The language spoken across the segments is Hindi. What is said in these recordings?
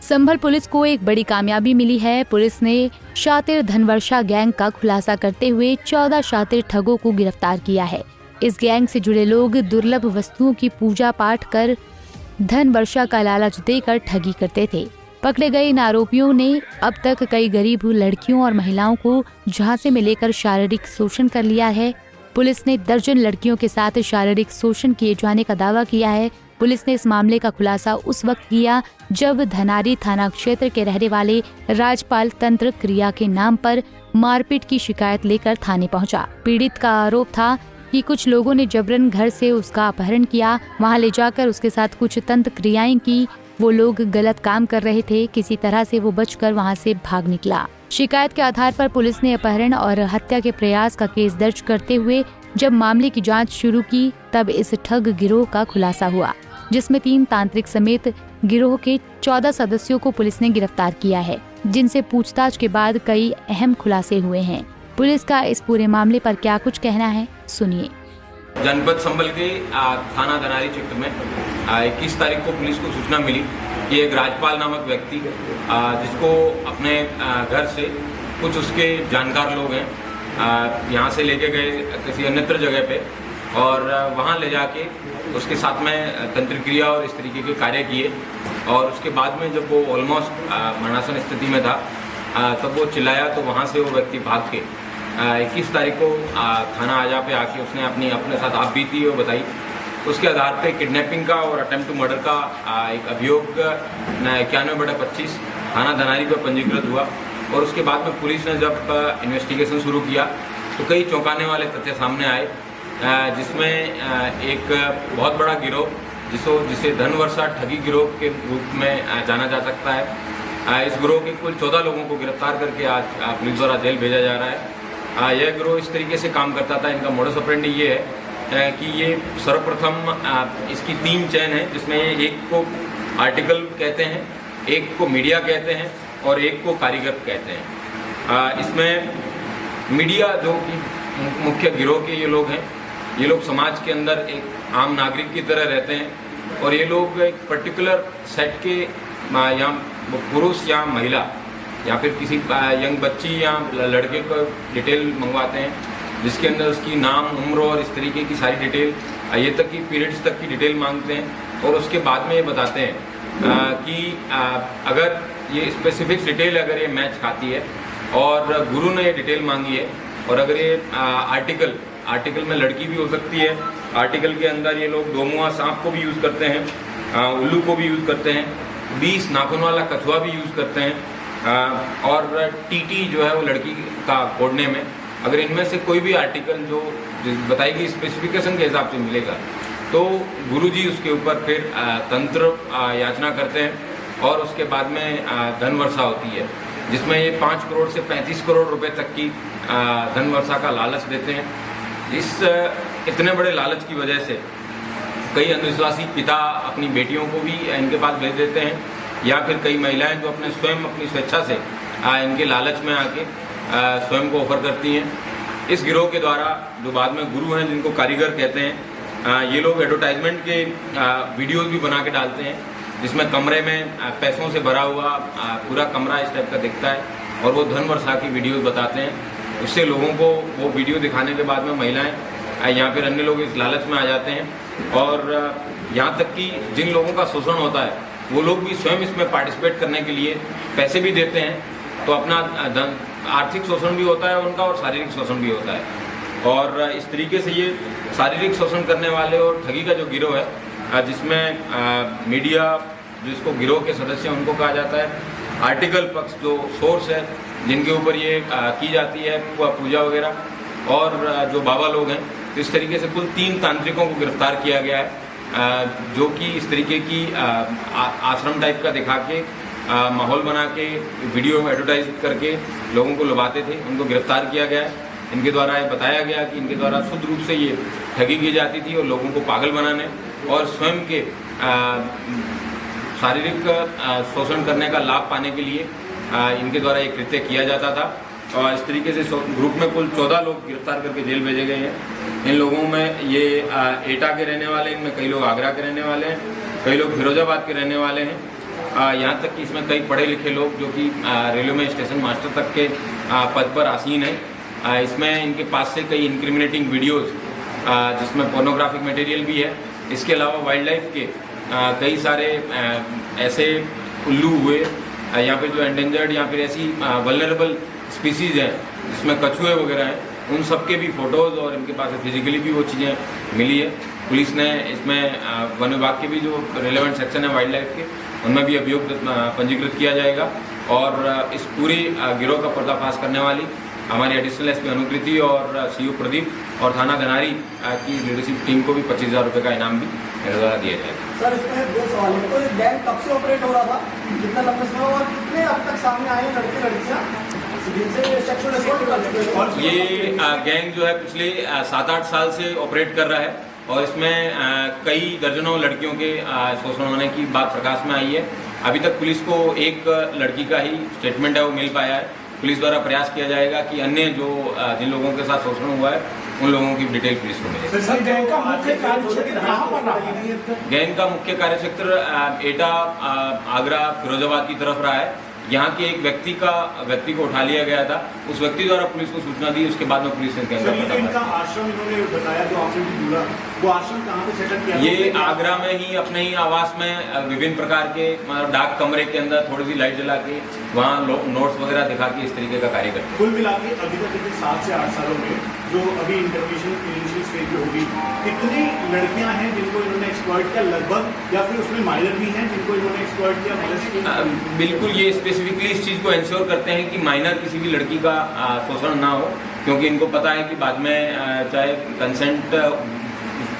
संभल पुलिस को एक बड़ी कामयाबी मिली है। पुलिस ने शातिर धनवर्षा गैंग का खुलासा करते हुए 14 शातिर ठगों को गिरफ्तार किया है। इस गैंग से जुड़े लोग दुर्लभ वस्तुओं की पूजा पाठ कर धन वर्षा का लालच देकर ठगी करते थे। पकड़े गए इन आरोपियों ने अब तक कई गरीब लड़कियों और महिलाओं को झांसे में लेकर शारीरिक शोषण कर लिया है। पुलिस ने दर्जन लड़कियों के साथ शारीरिक शोषण किए जाने का दावा किया है। पुलिस ने इस मामले का खुलासा उस वक्त किया जब धनारी थाना क्षेत्र के रहने वाले राजपाल तंत्र क्रिया के नाम पर मारपीट की शिकायत लेकर थाने पहुंचा। पीड़ित का आरोप था कि कुछ लोगों ने जबरन घर से उसका अपहरण किया, वहां ले जाकर उसके साथ कुछ तंत्र क्रियाएं की। वो लोग गलत काम कर रहे थे, किसी तरह से वो बचकर वहां से भाग निकला। शिकायत के आधार पर पुलिस ने अपहरण और हत्या के प्रयास का केस दर्ज करते हुए जब मामले की जांच शुरू की तब इस ठग गिरोह का खुलासा हुआ, जिसमें 3 तांत्रिक समेत गिरोह के 14 सदस्यों को पुलिस ने गिरफ्तार किया है, जिनसे पूछताछ के बाद कई अहम खुलासे हुए हैं। पुलिस का इस पूरे मामले पर क्या कुछ कहना है, सुनिए। जनपद संभल के थाना धनारी क्षेत्र में 21 तारीख को पुलिस को सूचना मिली कि एक राजपाल नामक व्यक्ति जिसको अपने घर से कुछ उसके जानकार लोग हैं यहाँ से लेके गए किसी अन्यत्र जगह पे और वहाँ ले जाके उसके साथ में तंत्र क्रिया और इस तरीके के कार्य किए और उसके बाद में जब वो ऑलमोस्ट मरणासन स्थिति में था तब वो चिल्लाया तो वहाँ से वो व्यक्ति भाग के 21 तारीख को थाना आजा पे आके उसने अपने साथ आप बीती और बताई। उसके आधार पे किडनैपिंग का और अटेम्प्ट टू मर्डर का एक अभियोग 91/25 थाना धनारी पर पंजीकृत हुआ और उसके बाद में पुलिस ने जब इन्वेस्टिगेशन शुरू किया तो कई चौंकाने वाले तथ्य सामने आए, जिसमें एक बहुत बड़ा गिरोह जिसे धनवर्षा ठगी गिरोह के रूप में जाना जा सकता है। इस गिरोह के कुल 14 लोगों को गिरफ्तार करके आज पुलिस द्वारा जेल भेजा जा रहा है। यह गिरोह इस तरीके से काम करता था। इनका मोडस ऑपरेंडी ये है कि ये सर्वप्रथम इसकी 3 चेन है, जिसमें एक को आर्टिकल कहते हैं, एक को मीडिया कहते हैं और एक को कारीगर कहते हैं। इसमें मीडिया जो कि मुख्य गिरोह के ये लोग हैं, ये लोग समाज के अंदर एक आम नागरिक की तरह रहते हैं और ये लोग एक पर्टिकुलर सेट के या पुरुष या महिला या फिर किसी यंग बच्ची या लड़के को डिटेल मंगवाते हैं, जिसके अंदर उसकी नाम, उम्र और इस तरीके की सारी डिटेल, ये तक की पीरियड्स तक की डिटेल मांगते हैं और उसके बाद में ये बताते हैं कि अगर ये स्पेसिफिक डिटेल अगर ये मैच खाती है और गुरु ने ये डिटेल मांगी है और अगर ये आर्टिकल में लड़की भी हो सकती है, आर्टिकल के अंदर ये लोग 2 मुआ सांप को भी यूज़ करते हैं, उल्लू को भी यूज़ करते हैं, 20 नाखून वाला कछुआ भी यूज़ करते हैं और टीटी जो है वो लड़की का कोडने में, अगर इनमें से कोई भी आर्टिकल जो बताएगी स्पेसिफिकेशन के हिसाब से मिलेगा तो गुरुजी उसके ऊपर फिर तंत्र याचना करते हैं और उसके बाद में धन वर्षा होती है, जिसमें ये 5 करोड़ से 35 करोड़ रुपए तक की धन वर्षा का लालच देते हैं। इस इतने बड़े लालच की वजह से कई अंधविश्वासी पिता अपनी बेटियों को भी इनके पास भेज देते हैं या फिर कई महिलाएं जो स्वयं अपनी स्वेच्छा से इनके लालच में आके स्वयं को ऑफर करती हैं। इस गिरोह के द्वारा जो बाद में गुरु हैं, जिनको कारीगर कहते हैं, ये लोग एडवर्टाइजमेंट के वीडियोस भी बना के डालते हैं, जिसमें कमरे में पैसों से भरा हुआ पूरा कमरा इस टाइप का दिखता है और वो धन वर्षा की वीडियोस बताते हैं। उससे लोगों को वो वीडियो दिखाने के बाद में महिलाएं या फिर अन्य लोग इस लालच में आ जाते हैं और यहाँ तक कि जिन लोगों का शोषण होता है वो लोग भी स्वयं इसमें पार्टिसिपेट करने के लिए पैसे भी देते हैं, तो अपना आर्थिक शोषण भी होता है उनका और शारीरिक शोषण भी होता है। और इस तरीके से ये शारीरिक शोषण करने वाले और ठगी का जो गिरोह है, जिसमें मीडिया जिसको गिरोह के सदस्य उनको कहा जाता है, आर्टिकल पक्ष जो सोर्स है जिनके ऊपर ये की जाती है पूजा वगैरह, और जो बाबा लोग हैं, तो इस तरीके से कुल 3 तांत्रिकों को गिरफ्तार किया गया है, जो कि इस तरीके की आश्रम टाइप का दिखा के माहौल बना के वीडियो में एडवर्टाइज करके लोगों को लुभाते थे। उनको गिरफ्तार किया गया है। इनके द्वारा ये बताया गया कि इनके द्वारा शुद्ध रूप से ये ठगी की जाती थी और लोगों को पागल बनाने और स्वयं के शारीरिक शोषण करने का लाभ पाने के लिए इनके द्वारा एक कृत्य किया जाता था। और इस तरीके से ग्रुप में कुल 14 लोग गिरफ्तार करके जेल भेजे गए हैं। इन लोगों में ये एटा के रहने वाले, इनमें कई लोग आगरा के रहने वाले हैं, कई लोग फिरोजाबाद के रहने वाले हैं यहाँ तक कि इसमें कई पढ़े लिखे लोग जो कि रेलवे में स्टेशन मास्टर तक के पद पर आसीन हैं। इसमें इनके पास से कई इंक्रिमिनेटिंग वीडियोज़ जिसमें पोर्नोग्राफिक मटेरियल भी है। इसके अलावा वाइल्ड लाइफ के कई सारे ऐसे उल्लू हुए या फिर जो एंडेंजर्ड या फिर ऐसी वल्नरेबल स्पीसीज़ हैं जिसमें कछुए वगैरह हैं, उन सब के भी फ़ोटोज़ और इनके पास फिजिकली भी वो चीज़ें मिली है। पुलिस ने इसमें वन विभाग के भी जो रिलेवेंट सेक्शन है वाइल्ड लाइफ के, उनमें भी अभियोग पंजीकृत किया जाएगा और इस पूरी गिरोह का पर्दाफाश करने वाली हमारी एडिशनल एसपी अनुकृति और सीओ प्रदीप और थाना धनारी की लीडरशिप टीम को भी 25,000 रुपये का इनाम भी मेरे द्वारा दिया जाएगा। सर, इसमें 2 सवाल है। तो ये गैंग कब से ऑपरेट हो रहा था, कितना लंबा समय और कितने अब तक सामने आए लड़के लड़कियाँ जिनसे सेक्सुअल असॉल्ट कर चुके हैं? ये गैंग जो है पिछले 7-8 साल से ऑपरेट कर रहा है और इसमें कई दर्जनों लड़कियों के शोषण होने की बात प्रकाश में आई है। अभी तक पुलिस को एक लड़की का ही स्टेटमेंट है वो मिल पाया है। पुलिस द्वारा प्रयास किया जाएगा कि अन्य जो जिन लोगों के साथ शोषण हुआ है उन लोगों की डिटेल पुलिस को मिले। गैंग का मुख्य कार्यक्षेत्र कहाँ पर रहा है? गैंग का मुख्य कार्यक्षेत्र एटा, आगरा, फिरोजाबाद की तरफ रहा है। यहाँ के एक व्यक्ति को उठा लिया गया था। उस व्यक्ति द्वारा पुलिस को सूचना दी, उसके बाद में पुलिस ने गैंग का आश्रम इन्होंने बताया जो आपसे भी जुड़ा, वो आश्रम कहाँ पे सेटअप किया? ये आगरा में ही अपने ही आवास में विभिन्न प्रकार के मतलब डाक कमरे के अंदर थोड़ी सी लाइट जला के वहाँ नोट्स वगैरह दिखा के इस तरीके का कार्य करते हैं। कुल मिला के अभी तक कितने 7 से 8 सालों में जो अभी इंटरव्यूशन इनिशियल स्टेज पे होगी, कितनी लड़कियां हैं जिनको इन्होंने एक्सप्लॉइट किया लगभग, या फिर उसमें माइनर भी हैं जिनको इन्होंने एक्सप्लॉइट किया? बिल्कुल, ये स्पेसिफिकली इस चीज़ को इंश्योर करते हैं कि माइनर किसी भी लड़की का शोषण ना हो, क्योंकि इनको पता है कि बाद में चाहे कंसेंट,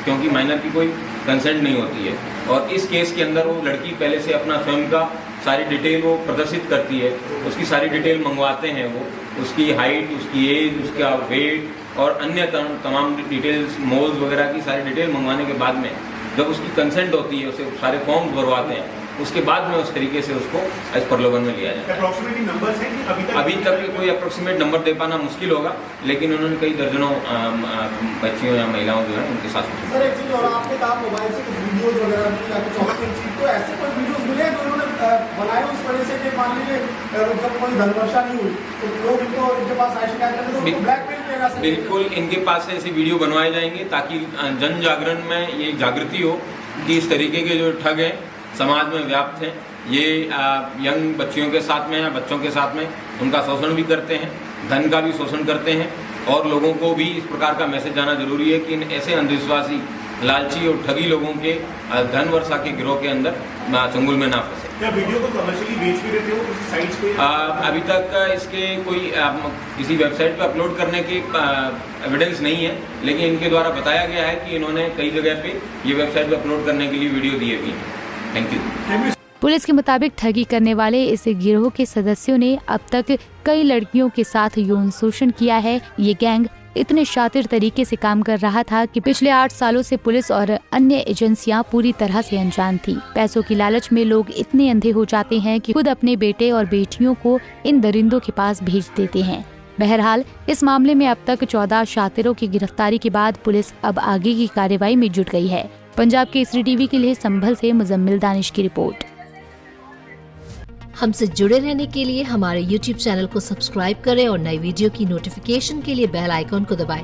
क्योंकि माइनर की कोई कंसेंट नहीं होती है और इस केस के अंदर वो लड़की पहले से अपना स्वयं का सारी डिटेल वो प्रदर्शित करती है, उसकी सारी डिटेल मंगवाते हैं वो, उसकी हाइट, उसकी एज, उसका वेट और अन्य तमाम डिटेल्स, मोल्स वगैरह की सारी डिटेल मंगवाने के बाद में जब उसकी कंसेंट होती है, उसे सारे फॉर्म्स भरवाते हैं, उसके बाद में उस तरीके से उसको एज प्रलोभन में लिया जाए। अप्रोक्सीमेटली नंबर्स हैं कि अभी तक कोई अप्रोक्सीमेट नंबर दे पाना मुश्किल होगा, लेकिन उन्होंने कई दर्जनों बच्चियों या महिलाओं जो है उनके साथ। सर, एक चीज़ और, आपने कहा मोबाइल से कुछ वीडियोस वगैरह भी या कुछ और चीज़, तो ऐसे कोई वीडियोस मिले जो उन्होंने बनाए उस वजह से कि मान लीजिए जब कोई धनवर्षा नहीं हुई तो लोग इनके पास आए शिकायत करते तो उनको ब्लैकमेल किया? बिल्कुल, इनके पास से ऐसी वीडियो बनवाए जाएंगे ताकि जन जागरण में ये जागृति हो कि इस तरीके के जो ठग हैं समाज में व्याप्त हैं, ये यंग बच्चियों के साथ में या बच्चों के साथ में उनका शोषण भी करते हैं, धन का भी शोषण करते हैं और लोगों को भी इस प्रकार का मैसेज जाना जरूरी है कि इन ऐसे अंधविश्वासी, लालची और ठगी लोगों के धन वर्षा के गिरोह के अंदर चंगुल में ना फंसे। क्या वीडियो को कमर्शियली बेच भी देते हो किसी साइट्स पे? अभी तक इसके कोई किसी वेबसाइट पे अपलोड करने की एविडेंस नहीं है, लेकिन इनके द्वारा बताया गया है कि इन्होंने कई जगह पे ये वेबसाइट पे अपलोड करने के लिए वीडियो दिए भी हैं। Thank you. पुलिस के मुताबिक ठगी करने वाले इस गिरोह के सदस्यों ने अब तक कई लड़कियों के साथ यौन शोषण किया है। ये गैंग इतने शातिर तरीके से काम कर रहा था कि पिछले 8 सालों से पुलिस और अन्य एजेंसियां पूरी तरह से अनजान थी। पैसों की लालच में लोग इतने अंधे हो जाते हैं कि खुद अपने बेटे और बेटियों को इन दरिंदों के पास भेज देते हैं। बहरहाल इस मामले में अब तक 14 शातिरों की गिरफ्तारी के बाद पुलिस अब आगे की कार्रवाई में जुट गई है। पंजाब केसरी टीवी के लिए संभल से मुजम्मिल दानिश की रिपोर्ट। हमसे जुड़े रहने के लिए हमारे YouTube चैनल को सब्सक्राइब करें और नई वीडियो की नोटिफिकेशन के लिए बेल आइकॉन को दबाएं।